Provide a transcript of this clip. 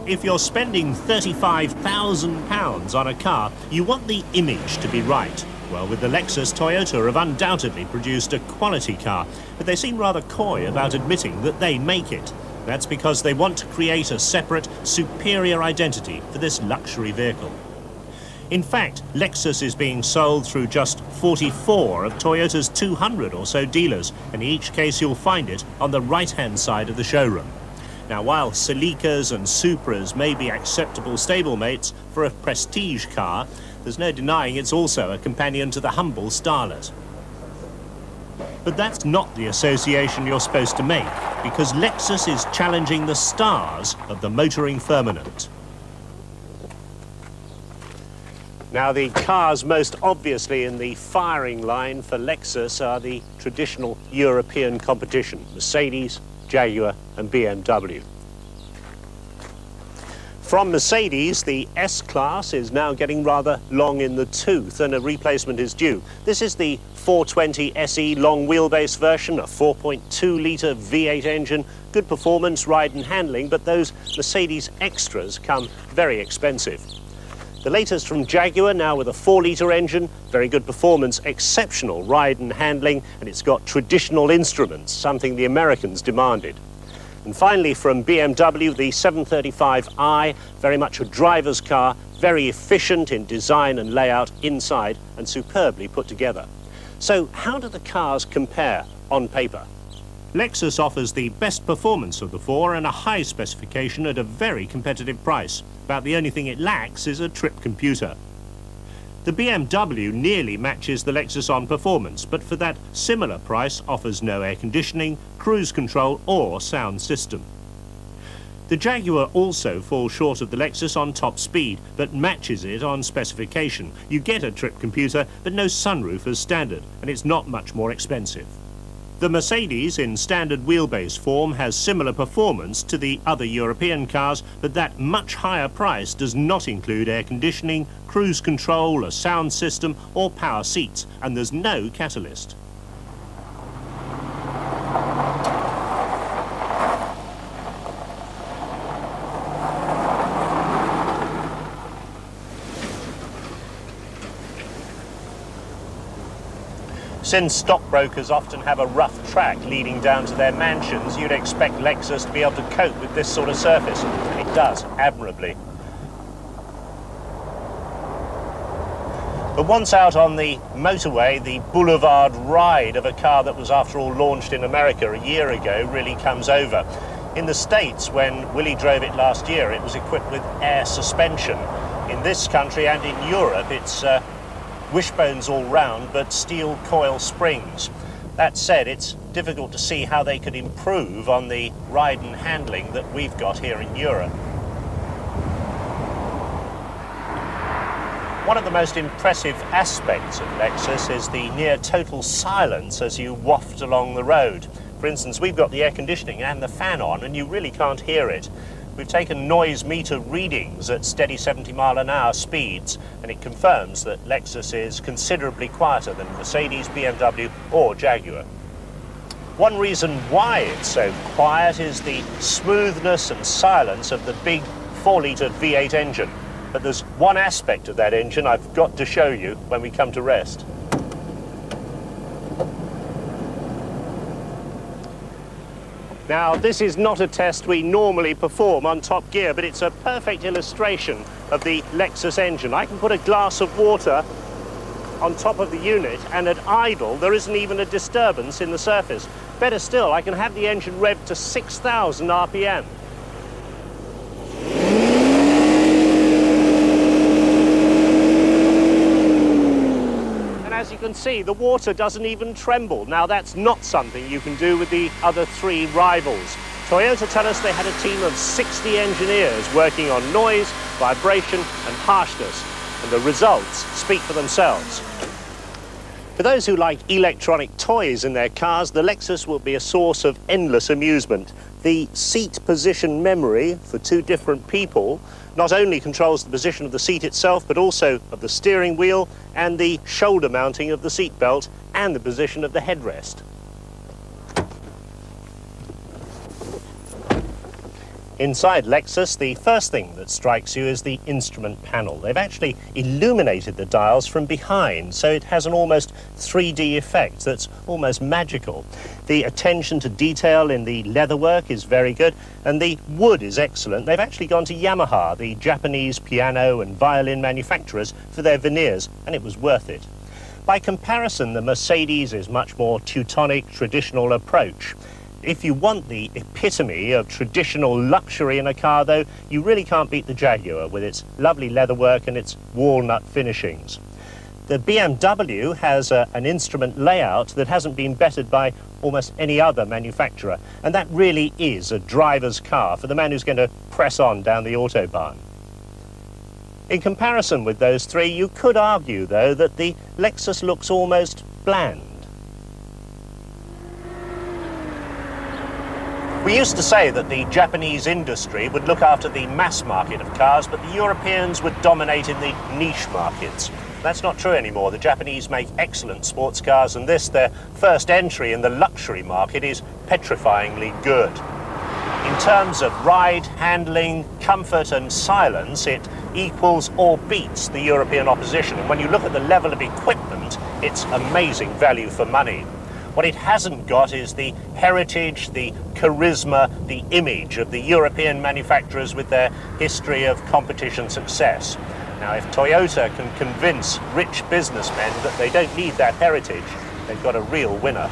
If you're spending £35,000 on a car, you want the image to be right. Well, with the Lexus, Toyota have undoubtedly produced a quality car, but they seem rather coy about admitting that they make it. That's because they want to create a separate, superior identity for this luxury vehicle. In fact, Lexus is being sold through just 44 of Toyota's 200 or so dealers, and in each case you'll find it on the right-hand side of the showroom. Now, while Celicas and Supras may be acceptable stablemates for a prestige car, there's no denying it's also a companion to the humble starlet. But that's not the association you're supposed to make, because Lexus is challenging the stars of the motoring firmament. Now, the cars most obviously in the firing line for Lexus are the traditional European competition, Mercedes, Jaguar and BMW. From Mercedes, the S-Class is now getting rather long in the tooth and a replacement is due. This is the 420 SE long wheelbase version, a 4.2-litre V8 engine, good performance, ride and handling, but those Mercedes extras come very expensive. The latest from Jaguar, now with a 4-litre engine, very good performance, exceptional ride and handling, and it's got traditional instruments, something the Americans demanded. And finally from BMW, the 735i, very much a driver's car, very efficient in design and layout inside and superbly put together. So how do the cars compare on paper? Lexus offers the best performance of the four and a high specification at a very competitive price. About the only thing it lacks is a trip computer. The BMW nearly matches the Lexus on performance, but for that similar price offers no air conditioning, cruise control or sound system. The Jaguar also falls short of the Lexus on top speed, but matches it on specification. You get a trip computer, but no sunroof as standard, and it's not much more expensive. The Mercedes in standard wheelbase form has similar performance to the other European cars, but that much higher price does not include air conditioning, cruise control, a sound system or power seats, and there's no catalyst. Since stockbrokers often have a rough track leading down to their mansions, you'd expect Lexus to be able to cope with this sort of surface, and it does admirably. But once out on the motorway, the boulevard ride of a car that was after all launched in America a year ago really comes over. In the States, when Willie drove it last year, it was equipped with air suspension. In this country and in Europe, it's wishbones all round, but steel coil springs. That said, it's difficult to see how they could improve on the ride and handling that we've got here in Europe. One of the most impressive aspects of Lexus is the near total silence as you waft along the road. For instance, we've got the air conditioning and the fan on, and you really can't hear it. We've taken noise meter readings at steady 70-mile-an-hour speeds, and it confirms that Lexus is considerably quieter than Mercedes, BMW or Jaguar. One reason why it's so quiet is the smoothness and silence of the big 4-litre V8 engine. But there's one aspect of that engine I've got to show you when we come to rest. Now, this is not a test we normally perform on Top Gear, but it's a perfect illustration of the Lexus engine. I can put a glass of water on top of the unit, and at idle, there isn't even a disturbance in the surface. Better still, I can have the engine revved to 6,000 RPM. As you can see, the water doesn't even tremble. Now, that's not something you can do with the other three rivals. Toyota tell us they had a team of 60 engineers working on noise, vibration and harshness, and the results speak for themselves. For those who like electronic toys in their cars, the Lexus will be a source of endless amusement. The seat position memory for two different people not only controls the position of the seat itself, but also of the steering wheel and the shoulder mounting of the seat belt and the position of the headrest. Inside Lexus, the first thing that strikes you is the instrument panel. They've actually illuminated the dials from behind, so it has an almost 3D effect that's almost magical. The attention to detail in the leatherwork is very good, and the wood is excellent. They've actually gone to Yamaha, the Japanese piano and violin manufacturers, for their veneers, and it was worth it. By comparison, the Mercedes is much more Teutonic, traditional approach. If you want the epitome of traditional luxury in a car, though, you really can't beat the Jaguar with its lovely leatherwork and its walnut finishings. The BMW has an instrument layout that hasn't been bettered by almost any other manufacturer, and that really is a driver's car for the man who's going to press on down the autobahn. In comparison with those three, you could argue, though, that the Lexus looks almost bland. We used to say that the Japanese industry would look after the mass market of cars, but the Europeans would dominate in the niche markets. That's not true anymore. The Japanese make excellent sports cars, and this, their first entry in the luxury market, is petrifyingly good. In terms of ride, handling, comfort and silence, it equals or beats the European opposition. And when you look at the level of equipment, it's amazing value for money. What it hasn't got is the heritage, the charisma, the image of the European manufacturers with their history of competition success. Now, if Toyota can convince rich businessmen that they don't need that heritage, they've got a real winner.